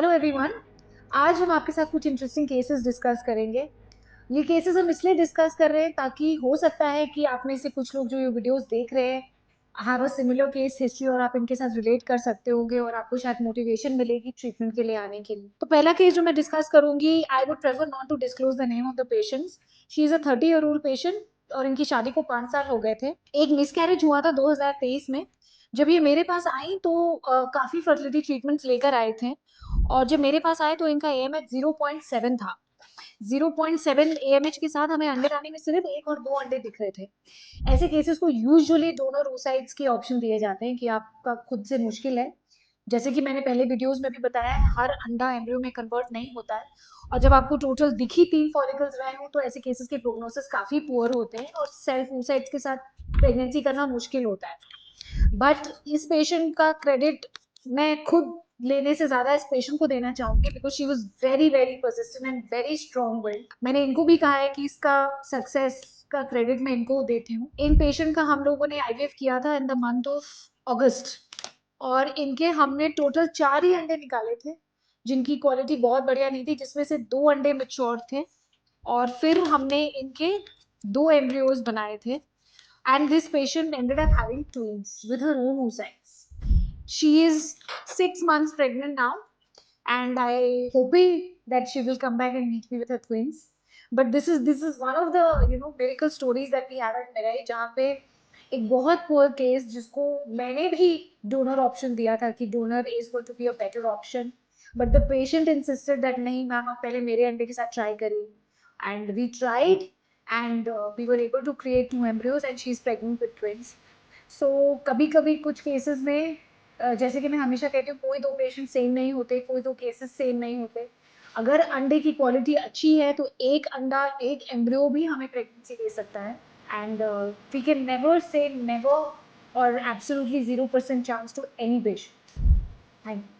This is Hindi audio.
Hello everyone. आज हम आपके साथ कुछ इंटरेस्टिंग केसेस डिस्कस करेंगे। ये केसेस हम इसलिए डिस्कस कर रहे हैं ताकि हो सकता है कि आप में से कुछ लोग जो ये वीडियोस देख रहे हैं have a similar case history और आप इनके साथ रिलेट कर सकते होंगे और आपको शायद मोटिवेशन मिलेगी ट्रीटमेंट के लिए आने के लिए। तो पहला केस जो मैं डिस्कस करूंगी, I would prefer not to disclose the name of the patient. She is a 30 year old patient और इनकी शादी को 5 साल हो गए थे। एक मिसकैरेज हुआ था 2023 में। जब ये मेरे पास आई तो काफी फर्टिलिटी ट्रीटमेंट्स लेकर आए थे और जब मेरे पास आए तो इनका एएमएच 0.7 था। 0.7 एएमएच के साथ हमें अंडे लाने में सिर्फ एक और दो अंडे दिख रहे थे। ऐसे केसेस को यूजुअली डोनर oocytes के ऑप्शन दिए जाते हैं कि आपका खुद से मुश्किल है। जैसे कि मैंने पहले वीडियोस में भी बताया है, हर अंडा एम्ब्रियो में कन्वर्ट नहीं होता है और जब आपको टोटल दिखी 3 फॉलिकल्स रहे हो तो ऐसे केसेस के प्रोग्नोसिस काफी पुअर होते हैं और सेल्फ oocytes के साथ प्रेगनेंसी करना मुश्किल होता है। बट इस पेशेंट का क्रेडिट मैं खुद लेने से ज्यादा इस पेशेंट को देना चाहूंगी because she was very very persistent and very strong willed. मैंने इनको भी कहा है कि इसका सक्सेस का क्रेडिट मैं इनको देती हूँ। इन पेशेंट का हम लोगों ने आईवीएफ किया था इन द मंथ ऑफ अगस्त और इनके हमने टोटल 4 ही अंडे निकाले थे जिनकी क्वालिटी बहुत बढ़िया नहीं थी, जिसमें से 2 अंडे मेच्योर थे और फिर हमने इनके 2 एम्ब्रियोज बनाए थे। And this patient ended up having twins with her own oocytes. She is 6 months pregnant now, and I hoping that she will come back and meet me with her twins. But this is one of the miracle stories that we have at Mirai, जहाँ पे एक बहुत पुअर केस जिसको मैंने भी डोनर ऑप्शन दिया था कि donor is going to be a better option, but the patient insisted that नहीं मैम आप पहले मेरे अंडे के साथ ट्राई करिए and we tried and we were able to create 2 embryos and she is pregnant with twins. So कभी कभी कुछ केसेस में जैसे कि मैं हमेशा कहती हूँ कोई दो पेशेंट सेम नहीं होते, कोई दो केसेस सेम नहीं होते। अगर अंडे की क्वालिटी अच्छी है तो एक अंडा एक एम्ब्रियो भी हमें प्रेगनेंसी दे सकता है and we can never say never और absolutely 0% chance to any patient. Thank you.